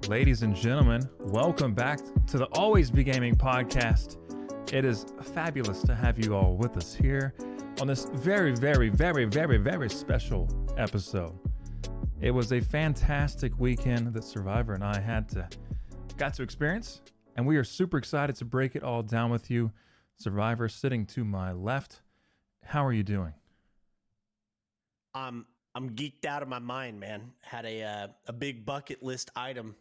Ladies and gentlemen, welcome back to the Always Be Gaming podcast. It is fabulous to have you all with us here on this very special episode. It was a fantastic weekend that Survivor and I got to experience, and we are super excited to break it all down with you. Survivor sitting to my left. How are you doing? I'm geeked out of my mind, man. Had a big bucket list item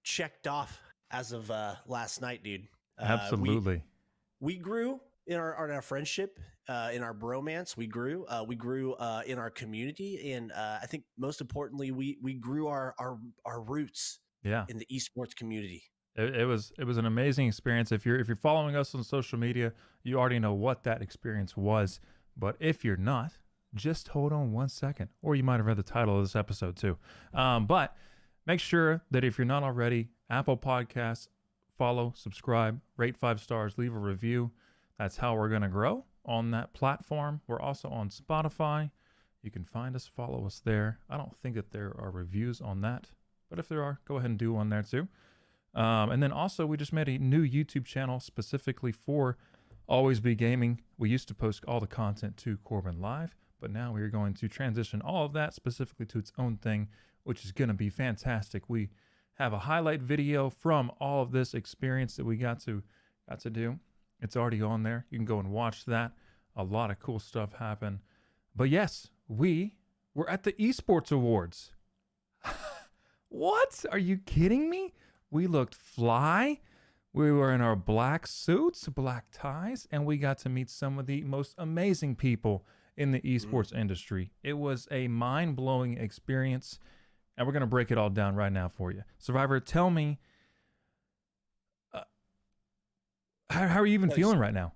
checked off as of last night, dude. Absolutely. We grew in our friendship, in our bromance. We grew in our community, and I think most importantly, we grew our roots. Yeah. In the esports community. It was an amazing experience. If you're following us on social media, you already know what that experience was. But if you're not, just hold on 1 second, or you might have read the title of this episode too. But make sure that if you're not already, Apple Podcasts, follow, subscribe, rate 5 stars, leave a review. That's how we're going to grow on that platform. We're also on Spotify. You can find us, follow us there. I don't think that there are reviews on that, but if there are, go ahead and do one there too. And then also, we just made a new YouTube channel specifically for Always Be Gaming. We used to post all the content to CorbinLive, but now we are going to transition all of that specifically to its own thing, which is going to be fantastic. We have a highlight video from all of this experience that we got to do. It's already on there. You can go and watch that. A lot of cool stuff happened. But yes, we were at the Esports Awards. What? Are you kidding me? We looked fly. We were in our black suits, black ties, and we got to meet some of the most amazing people in the esports industry. It was a mind-blowing experience, and we're going to break it all down right now for you. Survivor, tell me, how are you even feeling right now?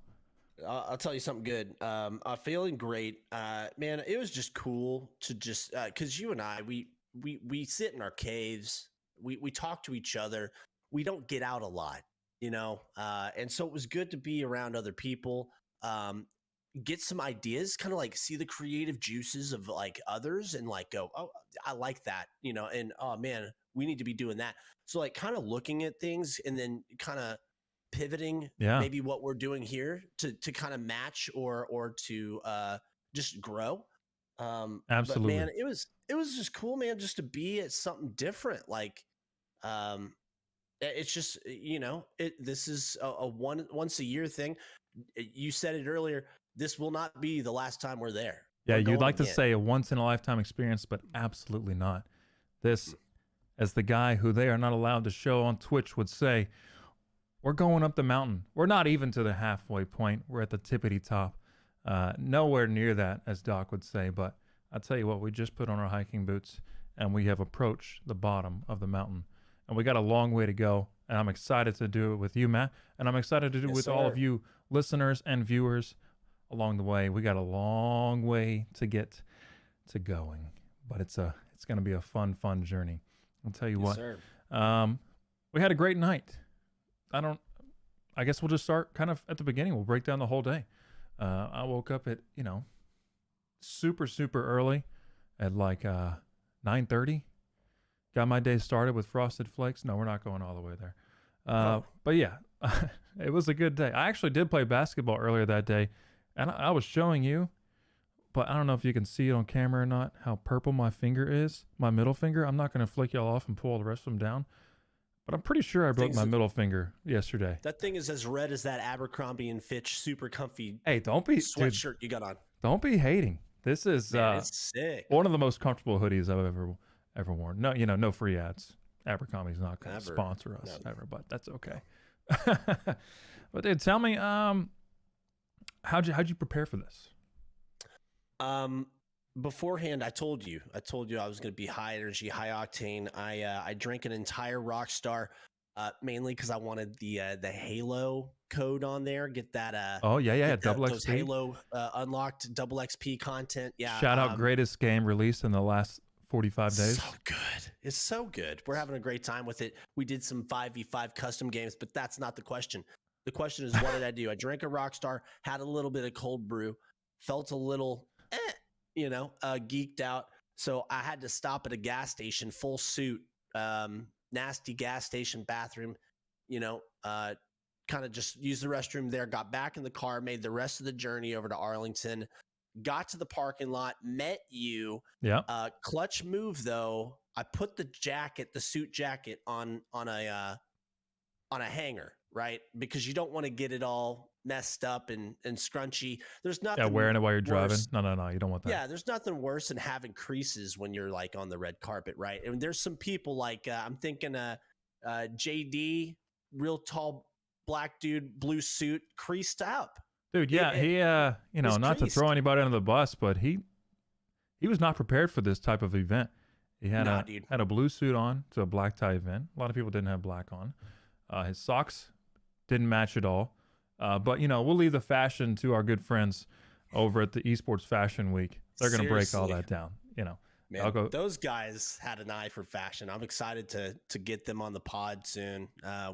I'll tell you something good. I'm feeling great. Man, it was just cool to just, because you and I, we sit in our caves, we talk to each other, we don't get out a lot, you know, and so it was good to be around other people, get some ideas, kind of like see the creative juices of like others and like go, oh, I like that, you know, and oh man, we need to be doing that. So like kind of looking at things and then kind of pivoting maybe what we're doing here to kind of match or to just grow. Absolutely. But man, it was just cool, man, just to be at something different. Like, it's just, you know, this is a once a year thing. You said it earlier. This will not be the last time we're there. Yeah, you'd like to say a once in a lifetime experience, but absolutely not. This, as the guy who they are not allowed to show on Twitch would say, we're going up the mountain. We're not even to the halfway point. We're at the tippity top. Nowhere near that, as Doc would say. But I'll tell you what, we just put on our hiking boots and we have approached the bottom of the mountain. And we got a long way to go. And I'm excited to do it with you, Matt. And I'm excited to do it with all of you listeners and viewers along the way. We got a long way to get to going. But it's going to be a fun journey. I'll tell you what. Sir. We had a great night. I guess we'll just start kind of at the beginning. We'll break down the whole day. I woke up at, super early at like 9:30. Got my day started with Frosted Flakes. No, we're not going all the way there. But yeah, it was a good day. I actually did play basketball earlier that day, and I was showing you, but I don't know if you can see it on camera or not, how purple my finger is, my middle finger. I'm not going to flick y'all off and pull the rest of them down. But I'm pretty sure I broke my middle finger yesterday. That thing is as red as that Abercrombie and Fitch super comfy sweatshirt you got on. Don't be hating. This is it's sick. One of the most comfortable hoodies I've ever worn. No, no free ads. Abercrombie's not going to sponsor us ever, but that's okay. But dude, tell me, how'd you prepare for this? Beforehand, I told you I was going to be high energy, high octane. I drank an entire Rockstar, mainly because I wanted the Halo code on there. Get that. Double XP. Those Halo unlocked double XP content. Yeah. Shout out greatest game released in the last 45 days. So good. It's so good. We're having a great time with it. We did some 5v5 custom games, but that's not the question. The question is, what did I do? I drank a Rockstar, had a little bit of cold brew, felt a little geeked out. So I had to stop at a gas station, full suit, nasty gas station bathroom, kind of just used the restroom there, got back in the car, made the rest of the journey over to Arlington, got to the parking lot, met you. Yeah. Clutch move though. I put the suit jacket on a hanger, right? Because you don't want to get it all messed up and scrunchy. There's nothing. Yeah, wearing it while you're worse. driving. No, you don't want that. Yeah, there's nothing worse than having creases when you're like on the red carpet, right? And there's some people like I'm thinking JD, real tall black dude, blue suit, creased up. Dude, yeah, he not to throw anybody under the bus, but he was not prepared for this type of event. He had a blue suit on to a black tie event. A lot of people didn't have black on. His socks didn't match at all. But we'll leave the fashion to our good friends over at the Esports Fashion Week. They're going to break all that down. Man, those guys had an eye for fashion. I'm excited to get them on the pod soon.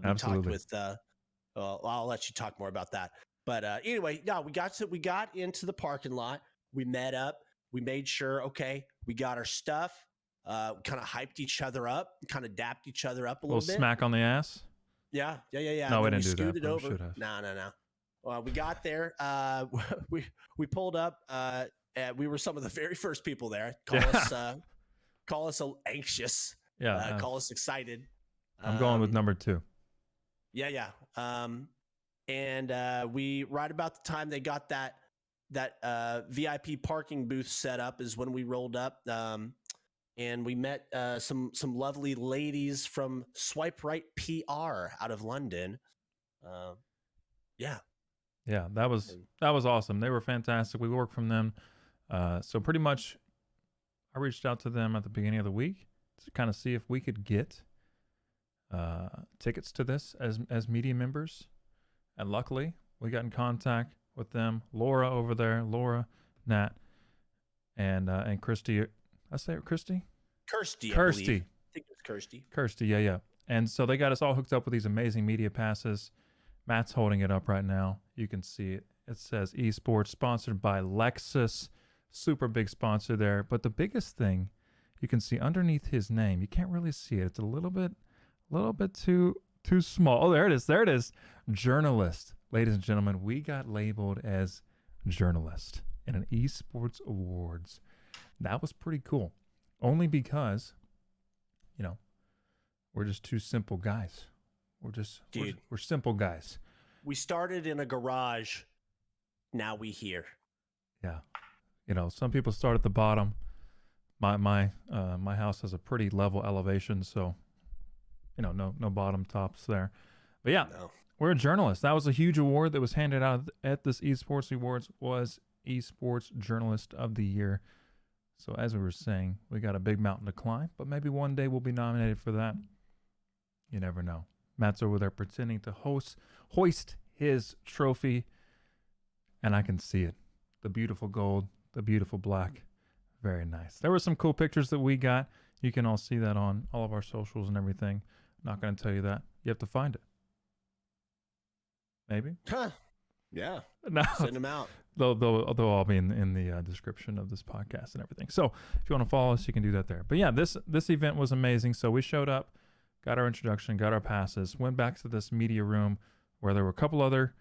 We talked with. I'll let you talk more about that. But anyway, yeah, we got into the parking lot. We met up. We made sure, okay, we got our stuff. Kind of hyped each other up, kind of dapped each other up a little bit. Smack on the ass. Yeah. No, we didn't do that. Over. No. Well, we got there. We pulled up. We were some of the very first people there. Call us anxious. Yeah. Call us excited. I'm going with number 2. Yeah. And we right about the time they got that VIP parking booth set up is when we rolled up. And we met some lovely ladies from Swipe Right PR out of London. Yeah, that was awesome. They were fantastic. We worked from them. So pretty much I reached out to them at the beginning of the week to kind of see if we could get tickets to this as media members. And luckily, we got in contact with them. Laura over there, Nat, and Christy. I say it, Kirsty. I think it's Kirsty. Kirsty, yeah. And so they got us all hooked up with these amazing media passes. Matt's holding it up right now. You can see it. It says Esports, sponsored by Lexus. Super big sponsor there. But the biggest thing, you can see underneath his name. You can't really see it. It's a little bit too small. Oh, there it is. Journalist. Ladies and gentlemen, we got labeled as journalist in an Esports Awards. That was pretty cool. Only because, we're just two simple guys. We're simple guys. We started in a garage. Now we here. Yeah. Some people start at the bottom. My house has a pretty level elevation, so, no bottom tops there. But yeah, We're a journalist. That was a huge award that was handed out at this Esports Awards, was Esports Journalist of the Year. So as we were saying, we got a big mountain to climb, but maybe one day we'll be nominated for that. You never know. Matt's over there pretending to hoist his trophy, and I can see it. The beautiful gold, the beautiful black. Very nice. There were some cool pictures that we got. You can all see that on all of our socials and everything. I'm not going to tell you that. You have to find it. Maybe? Huh. Yeah. No. Send them out. They'll all be in the description of this podcast and everything. So if you want to follow us, you can do that there. But yeah, this event was amazing. So we showed up, got our introduction, got our passes, went back to this media room where there were a couple other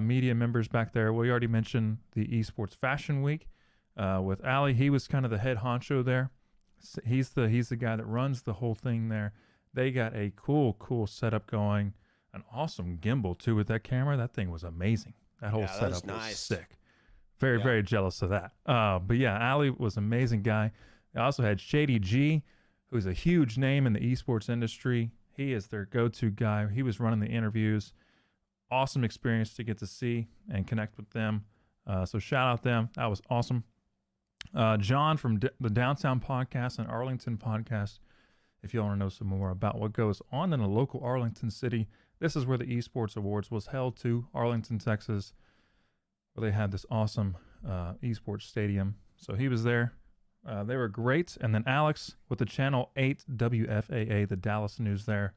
media members back there. We already mentioned the Esports Fashion Week with Ali. He was kind of the head honcho there. He's the guy that runs the whole thing there. They got a cool setup going. An awesome gimbal too with that camera. That thing was amazing. That whole setup was sick. Very jealous of that. But yeah, Ali was an amazing guy. They also had Shady G, who's a huge name in the esports industry. He is their go-to guy. He was running the interviews. Awesome experience to get to see and connect with them. So shout out them. That was awesome. John from the Downtown Podcast and Arlington Podcast. If you want to know some more about what goes on in a local Arlington city, this is where the Esports Awards was held to, Arlington, Texas, where they had this awesome esports stadium. So he was there. They were great. And then Alex with the Channel 8 WFAA, the Dallas News there.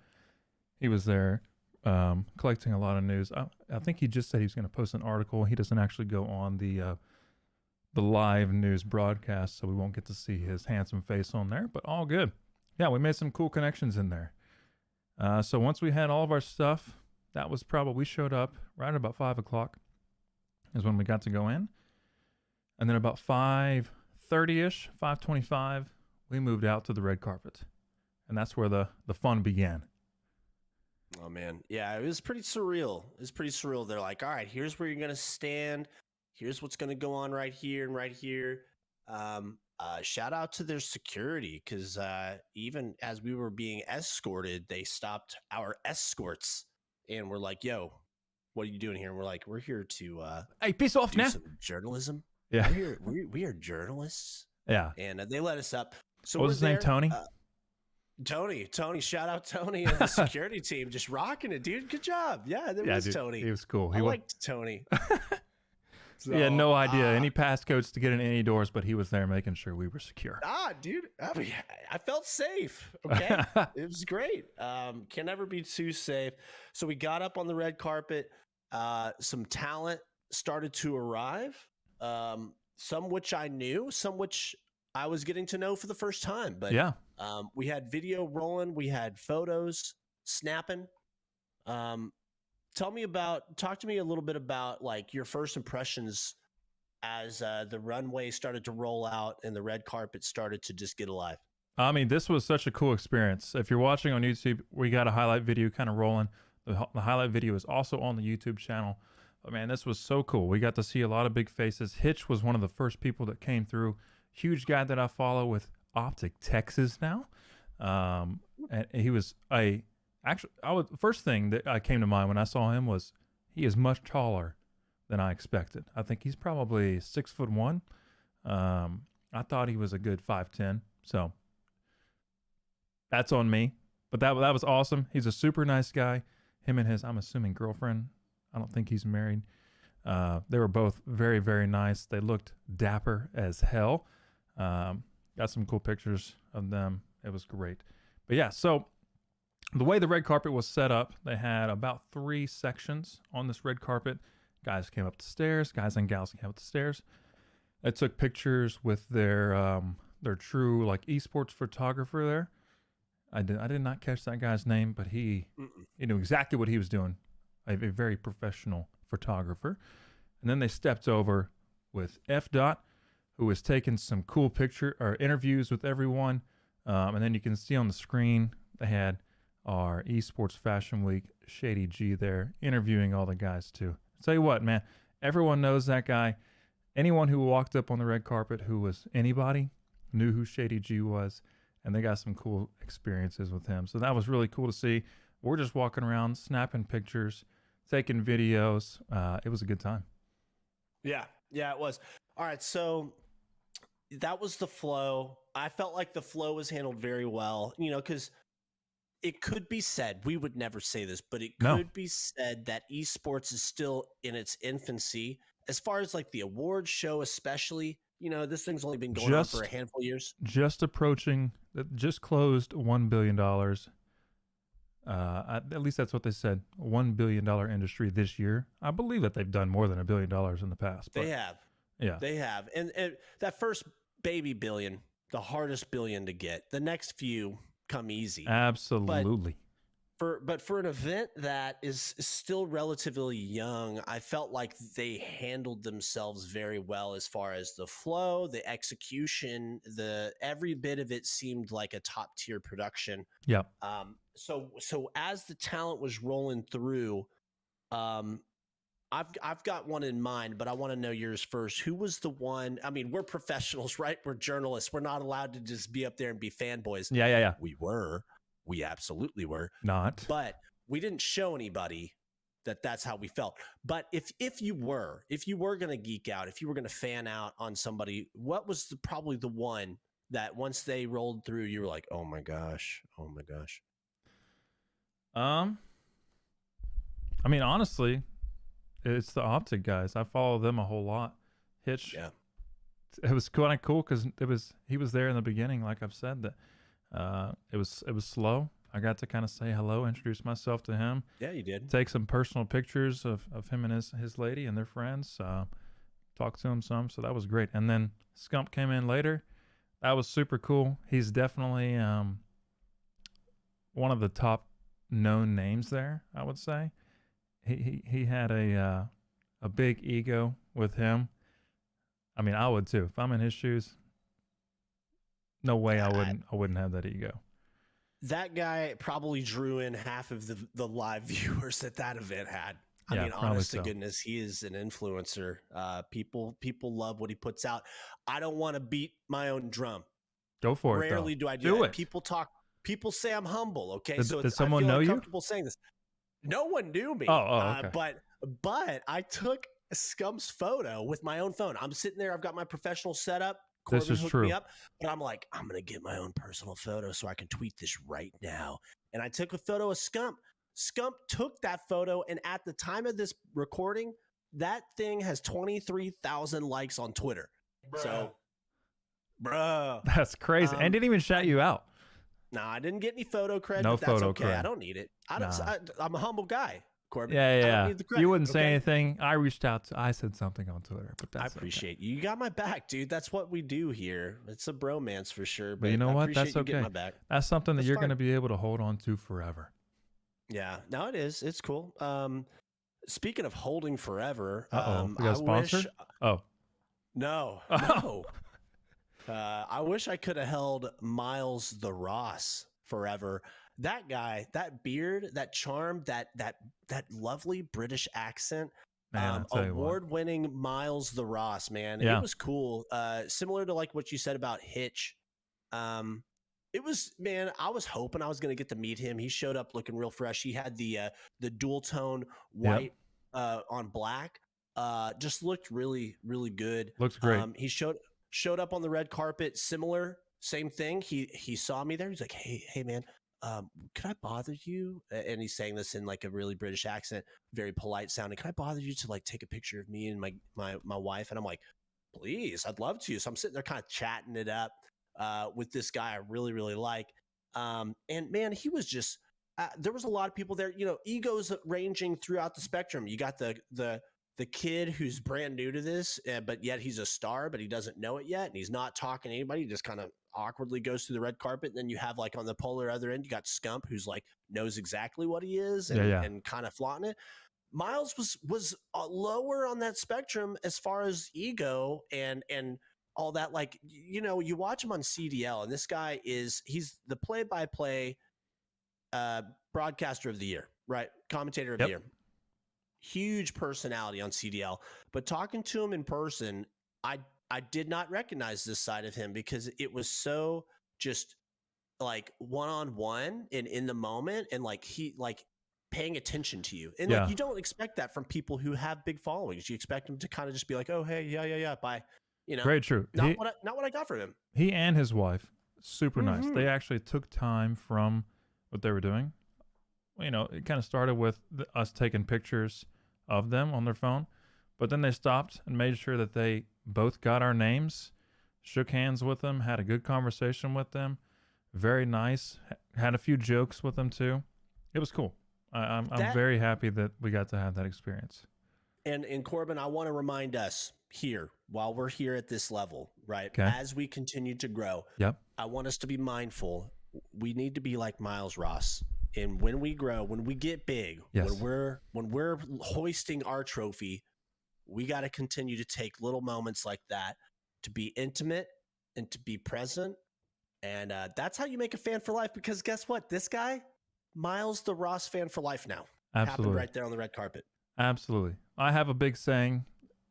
He was there collecting a lot of news. I think he just said he was going to post an article. He doesn't actually go on the live news broadcast, so we won't get to see his handsome face on there, but all good. Yeah, we made some cool connections in there. So once we had all of our stuff, that was probably, we showed up right at about 5 o'clock is when we got to go in. And then about 5:30ish, 5:25, we moved out to the red carpet. And that's where the fun began. Oh man, yeah, it was pretty surreal. It was pretty surreal. They're like, all right, here's where you're gonna stand. Here's what's gonna go on right here and right here. Shout out to their security because even as we were being escorted, they stopped our escorts and were like, "Yo, what are you doing here?" And we're like, "We're here to hey, piss off do now. some journalism. Yeah. We're here. We are journalists." Yeah. And they let us up. So what was his name? Tony? Tony, shout out Tony and the security team, just rocking it, dude. Good job. Yeah, there was dude, Tony. He was cool. I liked Tony. He had no idea any passcodes to get in any doors, but he was there making sure we were secure. Dude, I mean, I felt safe. Okay, it was great. Can never be too safe. So we got up on the red carpet. Some talent started to arrive. Some which I knew, some which I was getting to know for the first time. But yeah, we had video rolling, we had photos snapping. Talk to me a little bit about like your first impressions as the runway started to roll out and the red carpet started to just get alive. I mean, this was such a cool experience. If you're watching on YouTube, we got a highlight video kind of rolling. The highlight video is also on the YouTube channel. But man, this was so cool. We got to see a lot of big faces. Hitch was one of the first people that came through. Huge guy that I follow with Optic Texas now. And he was first thing that came to mind when I saw him was he is much taller than I expected. I think he's probably 6'1". I thought he was a good 5'10". So that's on me. But that was awesome. He's a super nice guy. Him and his, I'm assuming, girlfriend. I don't think he's married. They were both very, very nice. They looked dapper as hell. Got some cool pictures of them. It was great. But yeah, so the way the red carpet was set up, they had about 3 sections on this red carpet. Guys came up the stairs. Guys and gals came up the stairs. They took pictures with their true like esports photographer there. I did not catch that guy's name, but he knew exactly what he was doing. A very professional photographer. And then they stepped over with F. Dot, who was taking some cool interviews with everyone. And then you can see on the screen, they had our Esports Fashion Week Shady G there interviewing all the guys too. Tell you what, man, everyone knows that guy. Anyone who walked up on the red carpet who was anybody knew who Shady G was, and they got some cool experiences with him. So that was really cool to see. We're just walking around, snapping pictures, taking videos. It was a good time. Yeah, it was. All right, so that was the flow. I felt like the flow was handled very well, because it could be said, we would never say this, but it could be said that esports is still in its infancy as far as like the awards show, especially. This thing's only been going on for a handful of years. Just closed $1 billion. At least that's what they said. $1 billion industry this year. I believe that they've done more than $1 billion in the past. They have. Yeah. They have. And that first baby billion, the hardest billion to get. The next few come easy. Absolutely. But for an event that is still relatively young, I felt like they handled themselves very well as far as the flow, the execution, every bit of it seemed like a top tier production. Yeah. So as the talent was rolling through, I've got one in mind, but I want to know yours first. Who was the one? I mean, we're professionals, right? We're journalists. We're not allowed to just be up there and be fanboys. Yeah. We absolutely were not, but we didn't show anybody that's how we felt. But if you were going to geek out, if you were going to fan out on somebody, what was probably the one that once they rolled through, you were like, oh my gosh. I mean, honestly, it's the Optic guys. I follow them a whole lot. Hitch. Yeah. It was kind of cool because he was there in the beginning, like I've said that. It was slow. I got to kind of say hello, introduce myself to him. Yeah, you did. Take some personal pictures of him and his lady and their friends. Talk to him some. So that was great. And then Scump came in later. That was super cool. He's definitely one of the top known names there, I would say. He had a big ego with him. I mean, I would too. If I'm in his shoes, no way I wouldn't have that ego. That guy probably drew in half of the live viewers that event had. I mean, honest to goodness, he is an influencer. People love what he puts out. I don't want to beat my own drum. Go for it. Rarely do I do that. People say I'm humble. Okay, did someone know you? Comfortable saying this. No one knew me. Okay. But I took Scump's photo with my own phone. I'm sitting there. I've got my professional setup. Corbin this is hooked true. Me up, but I'm like, I'm gonna get my own personal photo so I can tweet this right now. And I took a photo of Scump. Scump took that photo, and at the time of this recording, that thing has 23,000 likes on Twitter. So, bro, that's crazy. And didn't even shout you out. No, I didn't get any photo credit. No but that's photo okay. credit. I don't need it. I'm a humble guy. Corbin. Yeah. I don't need the credit, you wouldn't say anything. I reached out. I said something on Twitter, but that's I appreciate you. You got my back, dude. That's what we do here. It's a bromance for sure. But you know what? That's okay. My back. That's something that you're going to be able to hold on to forever. Yeah. No, it is. It's cool. Speaking of holding forever, we got sponsored? No. I wish I could have held Miles the Ross forever. That guy, that beard, that charm, that lovely British accent, award-winning Miles the Ross, man. Yeah. It was cool. Similar to like what you said about Hitch. It was, man, I was hoping I was going to get to meet him. He showed up looking real fresh. He had the dual tone white on black. Just looked really, really good. Looks great. He showed up on the red carpet, same thing. He saw me there. He's like, hey man, could I bother you? And he's saying this in like a really British accent, very polite sounding. Can I bother you to like take a picture of me and my wife? And I'm like, please, I'd love to. So I'm sitting there kind of chatting it up with this guy I really, really like. And man, he was just, there was a lot of people there, egos ranging throughout the spectrum. You got the kid who's brand new to this, but yet he's a star, but he doesn't know it yet. And he's not talking to anybody. He just kind of awkwardly goes through the red carpet. And then you have like on the polar other end, you got Scump, who's like knows exactly what he is and kind of flaunting it. Miles was lower on that spectrum as far as ego and all that. Like, you watch him on CDL, and this guy he's the play-by-play broadcaster of the year, right? Commentator of the year. Huge personality on CDL, but talking to him in person, I did not recognize this side of him because it was so just like one-on-one and in the moment, and like he like paying attention to you, and like you don't expect that from people who have big followings. You expect them to kind of just be like, oh hey, yeah, bye, Very true. Not what I got from him. He and his wife, super nice. They actually took time from what they were doing. It kind of started with us taking pictures of them on their phone, but then they stopped and made sure that they both got our names, shook hands with them, had a good conversation with them. Very nice. Had a few jokes with them too. It was cool. I'm very happy that we got to have that experience. And Corbin, I want to remind us here while we're here at this level, right? Okay. As we continue to grow, I want us to be mindful. We need to be like Miles Ross. And when we grow, when we get big, when we're hoisting our trophy, we got to continue to take little moments like that to be intimate and to be present. And that's how you make a fan for life. Because guess what? This guy, Miles the Ross, fan for life now. Absolutely. Happened right there on the red carpet. Absolutely. I have a big saying.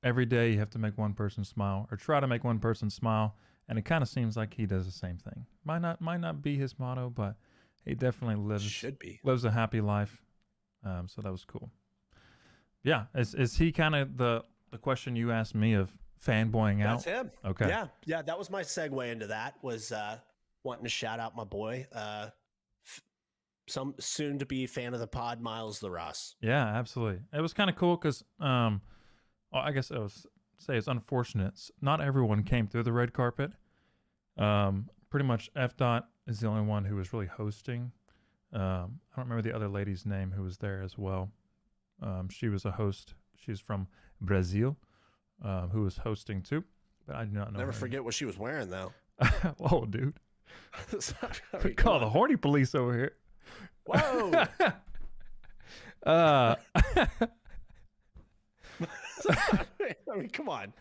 Every day you have to make one person smile, or try to make one person smile. And it kind of seems like he does the same thing. Might not be his motto, but he definitely lives a happy life. So that was cool. Yeah. Is he kind of the question you asked me of fanboying out? That's him. Okay. Yeah. That was my segue into that, was wanting to shout out my boy, some soon to be fan of the pod, Miles the Ross. Yeah, absolutely. It was kind of cool because, I guess it's unfortunate. Not everyone came through the red carpet. Pretty much F. is the only one who was really hosting. I don't remember the other lady's name who was there as well. She was a host. She's from Brazil, who was hosting too. But I do not know. Never forget what she was wearing, though. Whoa, dude. We call the horny police over here. Whoa. uh, I mean, come on.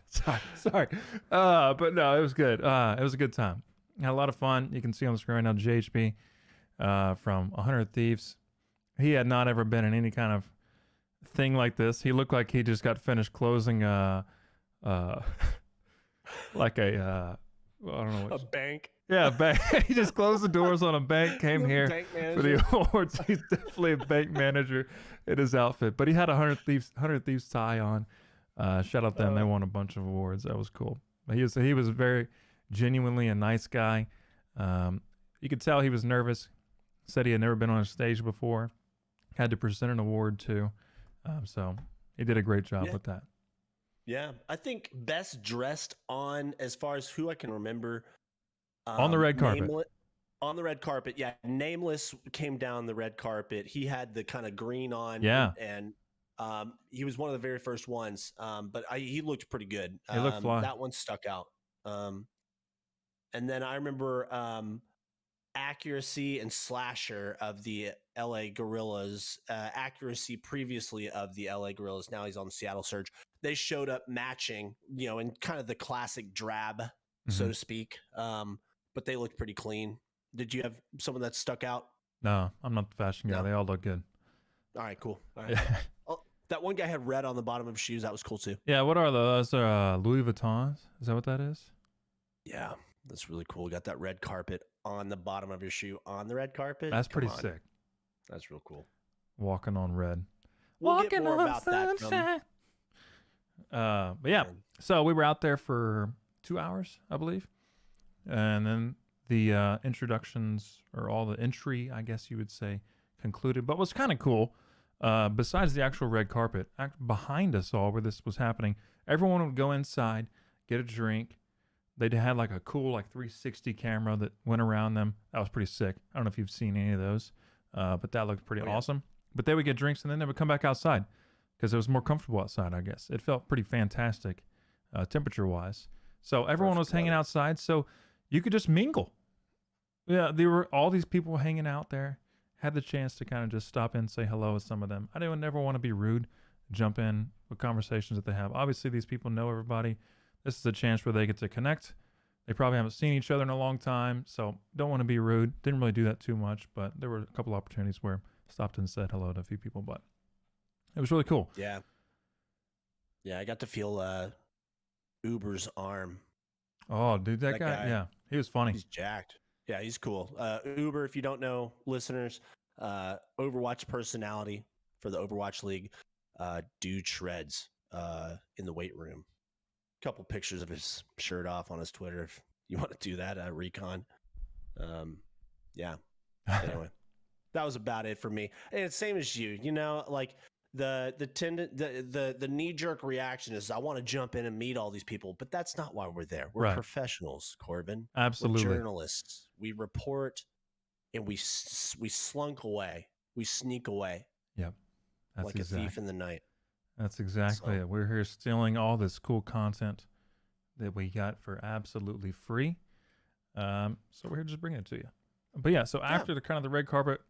sorry. But no, it was good. It was a good time. Had a lot of fun. You can see on the screen right now, JHB from 100 Thieves. He had not ever been in any kind of thing like this. He looked like he just got finished closing like a I don't know what A bank. yeah, a bank. He just closed the doors on a bank, came here Bank for the awards. He's definitely a bank manager in his outfit, but he had a 100 Thieves tie on. Shout out them. They won a bunch of awards. That was cool. But he was very genuinely a nice guy. You could tell he was nervous. Said he had never been on a stage before. Had to present an award too. So he did a great job with that. Yeah, I think best dressed on, as far as who I can remember, on the red carpet. On the red carpet, yeah. Nameless came down the red carpet. He had the kind of green on, yeah, and he was one of the very first ones. But he looked pretty good. He looked fly. That one stuck out. And then I remember Accuracy and Slasher of the LA Gorillas. Accuracy previously of the LA Gorillas. Now he's on the Seattle Surge. They showed up matching, in kind of the classic drab, so to speak. But they looked pretty clean. Did you have someone that stuck out? No, I'm not the fashion guy. No. They all look good. All right, cool. All right. That one guy had red on the bottom of his shoes. That was cool too. Yeah, what are those? Louis Vuittons? Is that what that is? Yeah, that's really cool. Got that red carpet on the bottom of your shoe on the red carpet. That's pretty sick. That's real cool. Walking on red. We'll get more about that. But yeah, so we were out there for 2 hours, I believe. And then the introductions, or all the entry, I guess you would say, concluded. But what's kind of cool, besides the actual red carpet, behind us all where this was happening, everyone would go inside, get a drink. They had like a cool 360 camera that went around them. That was pretty sick. I don't know if you've seen any of those, but that looked pretty awesome. But they would get drinks and then they would come back outside because it was more comfortable outside, I guess. It felt pretty fantastic temperature-wise. So everyone was hanging outside, so you could just mingle. Yeah, there were all these people hanging out there. Had the chance to kind of just stop in and say hello with some of them. I didn't never want to be rude, jump in with conversations that they have. Obviously, these people know everybody. This is a chance where they get to connect. They probably haven't seen each other in a long time, so don't want to be rude. Didn't really do that too much, but there were a couple opportunities where I stopped and said hello to a few people, but it was really cool. Yeah. Yeah, I got to feel Uber's arm. Oh, dude, that guy, yeah, he was funny. He's jacked. Yeah, he's cool. Uber, if you don't know, listeners, Overwatch personality for the Overwatch League, dude shreds in the weight room. Couple pictures of his shirt off on his Twitter if you want to do that, Recon. Yeah. Anyway, that was about it for me. And it's same as you, like the knee-jerk reaction is I want to jump in and meet all these people, but that's not why we're there. We're professionals, Corbin. Absolutely. We're journalists. We report and we slunk away. We sneak away. Yep. That's like a thief in the night. That's exactly it. We're here stealing all this cool content that we got for absolutely free. So we're here just bringing it to you. But yeah, so after the kind of the red carpet,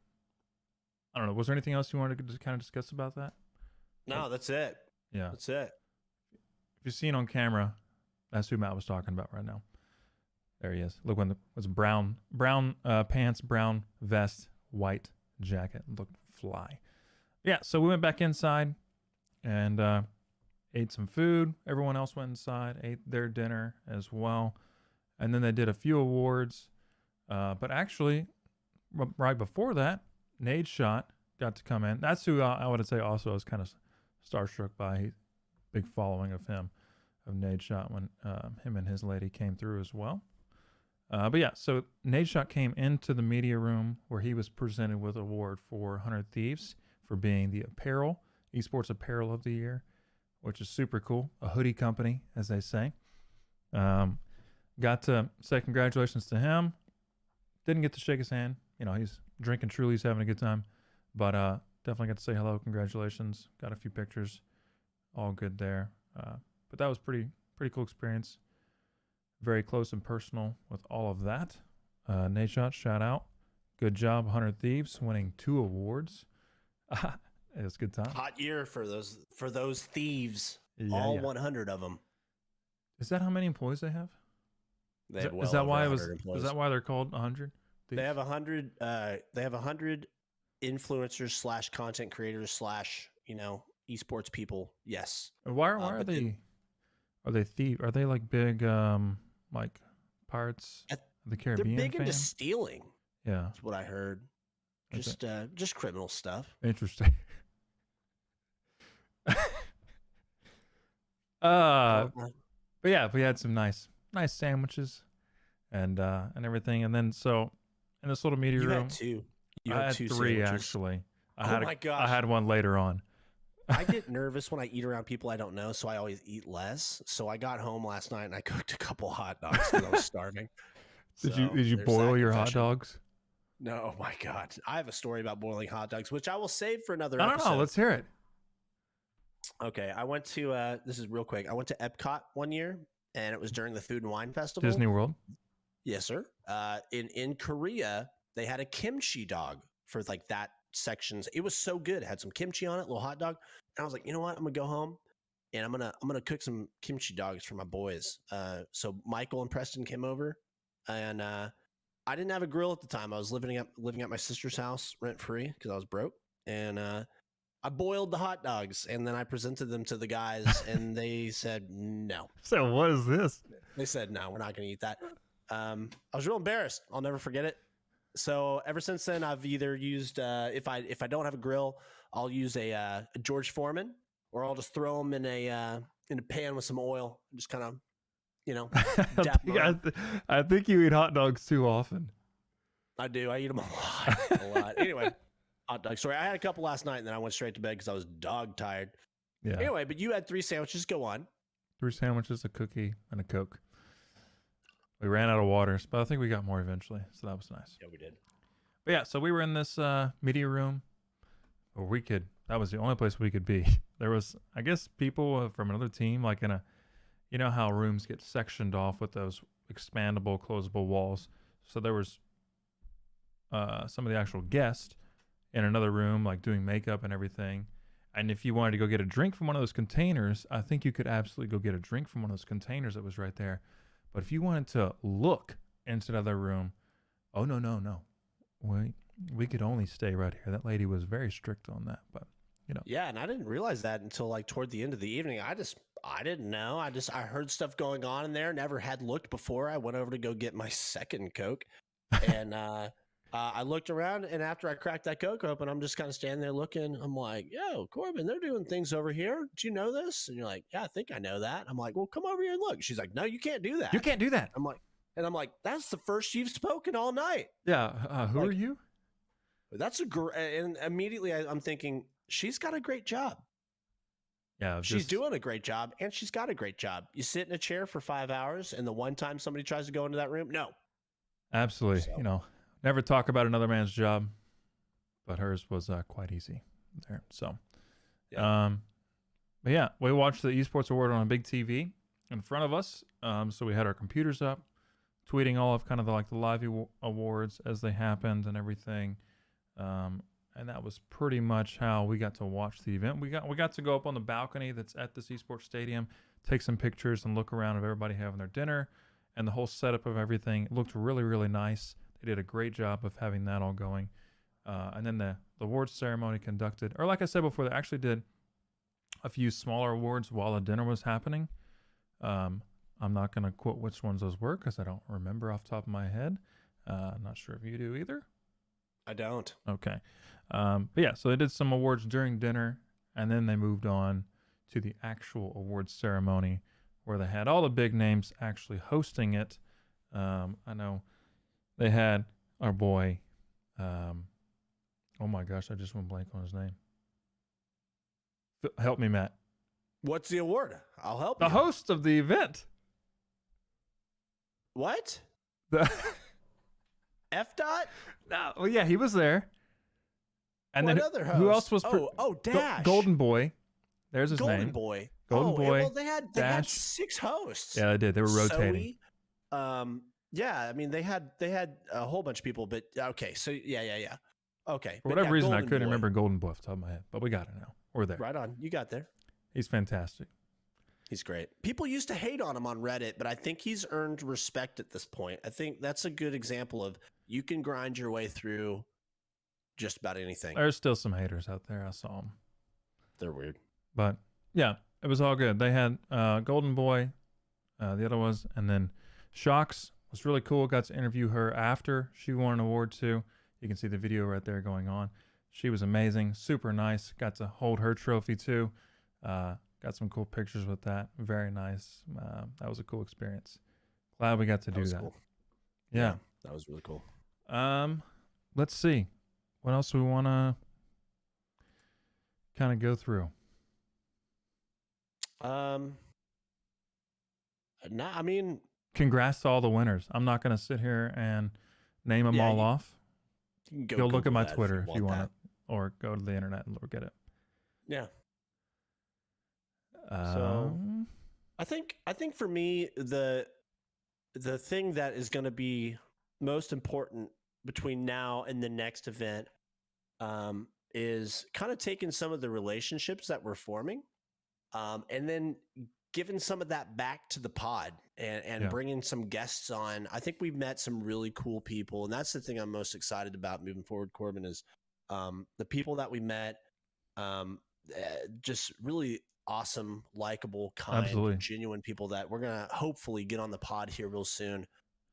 I don't know, was there anything else you wanted to kind of discuss about that? No, that's it. Yeah. That's it. If you're seeing on camera, that's who Matt was talking about right now. There he is. Look, when it was brown pants, brown vest, white jacket. Looked fly. Yeah, so we went back inside and ate some food. Everyone else went inside, ate their dinner as well. And then they did a few awards. But actually, right before that, Nade Shot got to come in. That's who I would say also I was kind of starstruck by. Big following of him, of Nade Shot, when him and his lady came through as well. But yeah, so Nade Shot came into the media room where he was presented with an award for 100 Thieves for being the Esports Apparel of the Year, which is super cool. A hoodie company, as they say. Got to say congratulations to him. Didn't get to shake his hand. He's drinking Truly. He's having a good time. But definitely got to say hello. Congratulations. Got a few pictures. All good there. But that was pretty cool experience. Very close and personal with all of that. Nade Shot, shout out. Good job, 100 Thieves, winning 2 awards. It was a good time. Hot year for those thieves. Yeah, All yeah. 100 of them. Is that how many employees they have? They have well is that over why 100 employees. Is that why they're called 100? They have 100. They have 100 influencers / content creators / esports people. Yes. Why are they? Are they thief? Are they like big like Pirates of the Caribbean? They're big into stealing. Yeah, that's what I heard. Just criminal stuff. Interesting. But yeah, we had some nice sandwiches and everything, and then so in this little media room, had two. I had 3 sandwiches. Actually. My gosh! I had one later on. I get nervous when I eat around people I don't know, so I always eat less. So I got home last night and I cooked a couple hot dogs because I was starving. Did you boil your hot dogs? No, my God. I have a story about boiling hot dogs, which I will save for another episode. episode. No, let's hear it. Okay, I went to this is real quick. I went to Epcot one year, and it was during the Food and Wine Festival. Disney World. Yes, sir. In Korea, they had a kimchi dog for like that sections. It was so good. It had some kimchi on it, little hot dog. And I was like, you know what? I'm gonna go home and I'm gonna cook some kimchi dogs for my boys. So Michael and Preston came over, and I didn't have a grill at the time. I was living at my sister's house rent free because I was broke, and I boiled the hot dogs and then I presented them to the guys, and they said no. So what is this? They said no, we're not gonna eat that. I was real embarrassed. I'll never forget it. So ever since then, I've either used if I don't have a grill, I'll use a George Foreman, or I'll just throw them in a pan with some oil, and just kind of, I think you eat hot dogs too often. I do. I eat them a lot. Anyway, hot dogs. Sorry, I had a couple last night, and then I went straight to bed because I was dog tired. Yeah. Anyway, but you had 3 sandwiches. Go on. 3 sandwiches, a cookie, and a Coke. We ran out of water, but I think we got more eventually, so that was nice. Yeah, we did. But yeah, so we were in this media room, or that was the only place we could be. There was, I guess, people from another team, like in you know how rooms get sectioned off with those expandable, closable walls. So there was some of the actual guests in another room, like doing makeup and everything. And if you wanted to go get a drink from one of those containers, I think you could absolutely go get a drink from one of those containers that was right there. But if you wanted to look into the other room, oh, no. We could only stay right here. That lady was very strict on that, but, Yeah, and I didn't realize that until like toward the end of the evening. I didn't know. I heard stuff going on in there. Never had looked before. I went over to go get my second Coke, and I looked around, and after I cracked that Coke open, I'm just kind of standing there looking. I'm like, yo, Corbin, they're doing things over here. Do you know this? And you're like, yeah, I think I know that. I'm like, well, come over here and look. She's like, no, you can't do that. You can't do that. I'm like, that's the first you've spoken all night. Yeah. Who are you? That's and immediately I'm thinking, she's got a great job. Yeah. She's doing a great job, and she's got a great job. You sit in a chair for 5 hours, and the one time somebody tries to go into that room, no. Absolutely. So. Never talk about another man's job, but hers was quite easy there. So, yeah. But yeah, we watched the Esports Award on a big TV in front of us. So we had our computers up, tweeting all of kind of the live awards as they happened and everything. And that was pretty much how we got to watch the event. We got to go up on the balcony that's at this esports stadium, take some pictures and look around of everybody having their dinner and the whole setup of everything. It looked really, really nice. They did a great job of having that all going. And then the awards ceremony conducted, or like I said before, they actually did a few smaller awards while the dinner was happening. I'm not going to quote which ones those were because I don't remember off the top of my head. I'm not sure if you do either. I don't. Okay. But yeah, so they did some awards during dinner, and then they moved on to the actual awards ceremony where they had all the big names actually hosting it. I know they had our boy, oh my gosh, I just went blank on his name. Help me, Matt. What's the award? I'll help the you. Host of the event. What? The F dot? No, well, yeah, he was there. And what then other host? Who else was? Dash. Golden Boy. There's his Golden name. Boy. Golden Boy. Well, they had 6 hosts. Yeah, they did. They were rotating. Zoe, Yeah, I mean they had a whole bunch of people, but okay, so yeah. Okay, For but whatever yeah, reason, I Golden couldn't Boy. remember Golden Boy off the top of my head, but we got it now. We're there. Right on, you got there. He's fantastic. He's great. People used to hate on him on Reddit, but I think he's earned respect at this point. I think that's a good example of you can grind your way through just about anything. There's still some haters out there. I saw them. They're weird. But yeah, it was all good. They had Golden Boy, the other was, and then Shocks was really cool. Got to interview her after she won an award too. You can see the video right there going on. She was amazing, super nice. Got to hold her trophy too. Got some cool pictures with that. Very nice. That was a cool experience. Glad we got to do that. Cool. Yeah, that was really cool. Let's see. What else we want to kind of go through? No, I mean, congrats to all the winners. I'm not going to sit here and name them all off. You can go look at my Twitter if you want it, or go to the internet and look at it. Yeah. So I think for me, the thing that is going to be most important between now and the next event is kind of taking some of the relationships that we're forming and then giving some of that back to the pod and bringing some guests on. I think we've met some really cool people, and that's the thing I'm most excited about moving forward, Corbin, is the people that we met, just really awesome, likable, kind, Absolutely. genuine people that we're going to hopefully get on the pod here real soon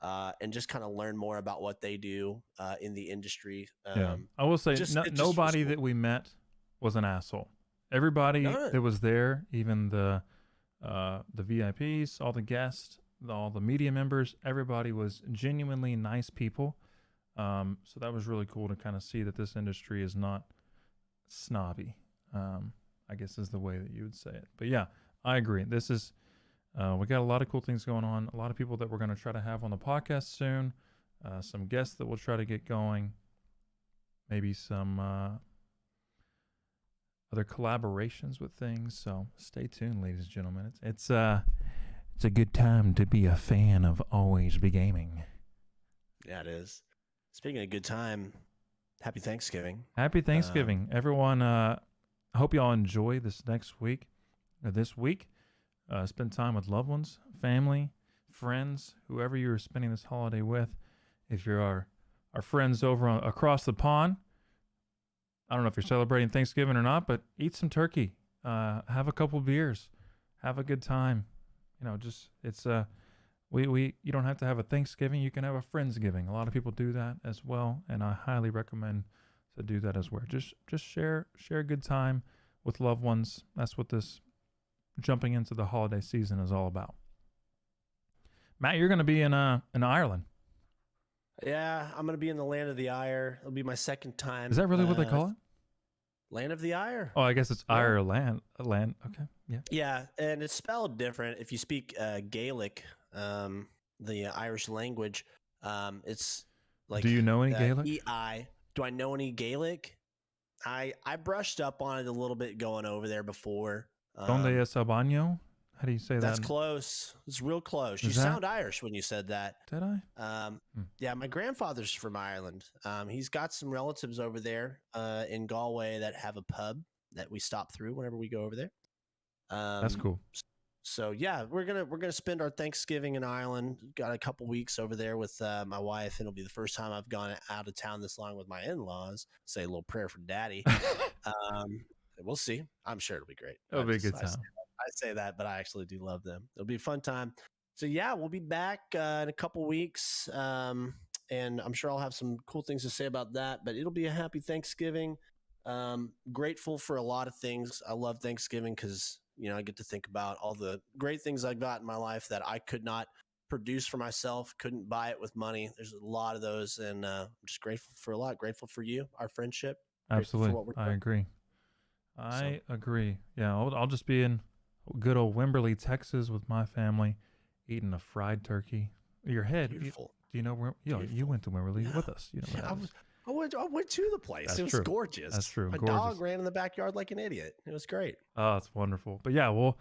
and just kind of learn more about what they do in the industry. I will say nobody that we met was an asshole. Everybody that was there, even the VIPs, all the guests, all the media members, everybody was genuinely nice people. So that was really cool to kind of see that this industry is not snobby. I guess is the way that you would say it. But yeah, I agree. This is, we got a lot of cool things going on. A lot of people that we're going to try to have on the podcast soon. Some guests that we'll try to get going. Maybe some other collaborations with things. So stay tuned, ladies and gentlemen. It's a good time to be a fan of Always Be Gaming. Yeah, it is. Speaking of good time, happy Thanksgiving. Happy Thanksgiving, everyone. I hope you all enjoy this next week, or this week. Spend time with loved ones, family, friends, whoever you're spending this holiday with. If you're our friends over across the pond, I don't know if you're celebrating Thanksgiving or not, but eat some turkey, have a couple beers, have a good time. You know, just it's you don't have to have a Thanksgiving. You can have a Friendsgiving. A lot of people do that as well, and I highly recommend to do that as well. Just share a good time with loved ones. That's what this jumping into the holiday season is all about. Matt, you're going to be in Ireland. Yeah, I'm going to be in the land of the Ire. It'll be my second time. Is that really what they call it? Land of the Ire. Oh, I guess it's Ireland. Land. Okay. Yeah. Yeah, and it's spelled different. If you speak Gaelic, the Irish language, it's like. Do you know any Gaelic? EI. Do I know any Gaelic? I brushed up on it a little bit going over there before. Donde es el baño? How do you say that? That's close. It's real close. You sound Irish when you said that. Did I? Yeah, my grandfather's from Ireland. He's got some relatives over there in Galway that have a pub that we stop through whenever we go over there. That's cool. So yeah, we're gonna spend our Thanksgiving in Ireland. Got a couple weeks over there with my wife, and it'll be the first time I've gone out of town this long with my in-laws. Say a little prayer for Daddy. We'll see. I'm sure it'll be great. It'll be a good time. I say that, but I actually do love them. It'll be a fun time. So yeah, we'll be back in a couple weeks, and I'm sure I'll have some cool things to say about that. But it'll be a happy Thanksgiving. Grateful for a lot of things. I love Thanksgiving because I get to think about all the great things I got in my life that I could not produce for myself, couldn't buy it with money. There's a lot of those, and I'm just grateful for a lot. Grateful for you, our friendship. Absolutely, I agree. I agree. Yeah, I'll just be in good old Wimberley, Texas, with my family, eating a fried turkey. Your head, beautiful. Do you know where? You went to Wimberley with us. You know where I went to the place. It was gorgeous. That's true. My dog ran in the backyard like an idiot. It was great. Oh, it's wonderful. But yeah, we'll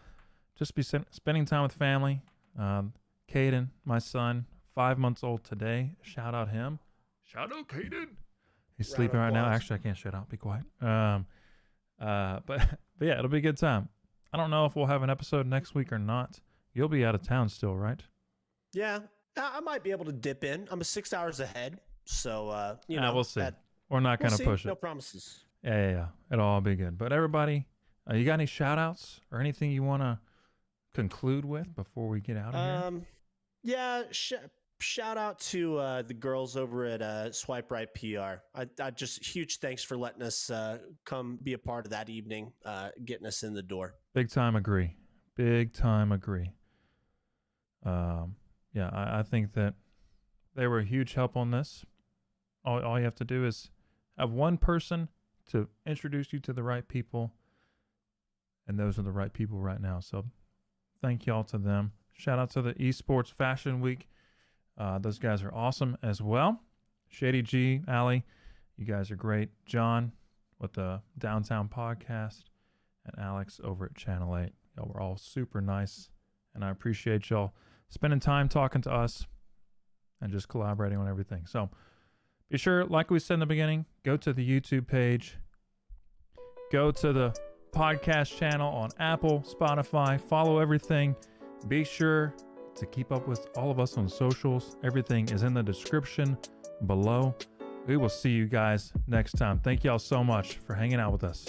just be spending time with family. Caden, my son, 5 months old today. Shout out him. Shout out Caden. He's Round sleeping of right now. applause. Actually, I can't shut out. Be quiet. But yeah, it'll be a good time. I don't know if we'll have an episode next week or not. You'll be out of town still, right? Yeah, I might be able to dip in. I'm 6 hours ahead, so We'll see. that- We're not we'll going to see. push No it. promises. Yeah. It'll all be good. But everybody, you got any shout outs or anything you want to conclude with before we get out of here? Yeah, shout out to the girls over at Swipe Right PR. I just huge thanks for letting us come be a part of that evening, getting us in the door. Big time agree. Yeah, I think that they were a huge help on this. All you have to do is have one person to introduce you to the right people, and those are the right people right now. So thank y'all to them. Shout out to the Esports Fashion Week. Those guys are awesome as well. Shady G, Allie, you guys are great. John with the Downtown Podcast, and Alex over at Channel 8. Y'all were all super nice, and I appreciate y'all spending time talking to us and just collaborating on everything. So be sure, like we said in the beginning, go to the YouTube page, go to the podcast channel on Apple, Spotify, follow everything. Be sure to keep up with all of us on socials. Everything is in the description below. We will see you guys next time. Thank y'all so much for hanging out with us.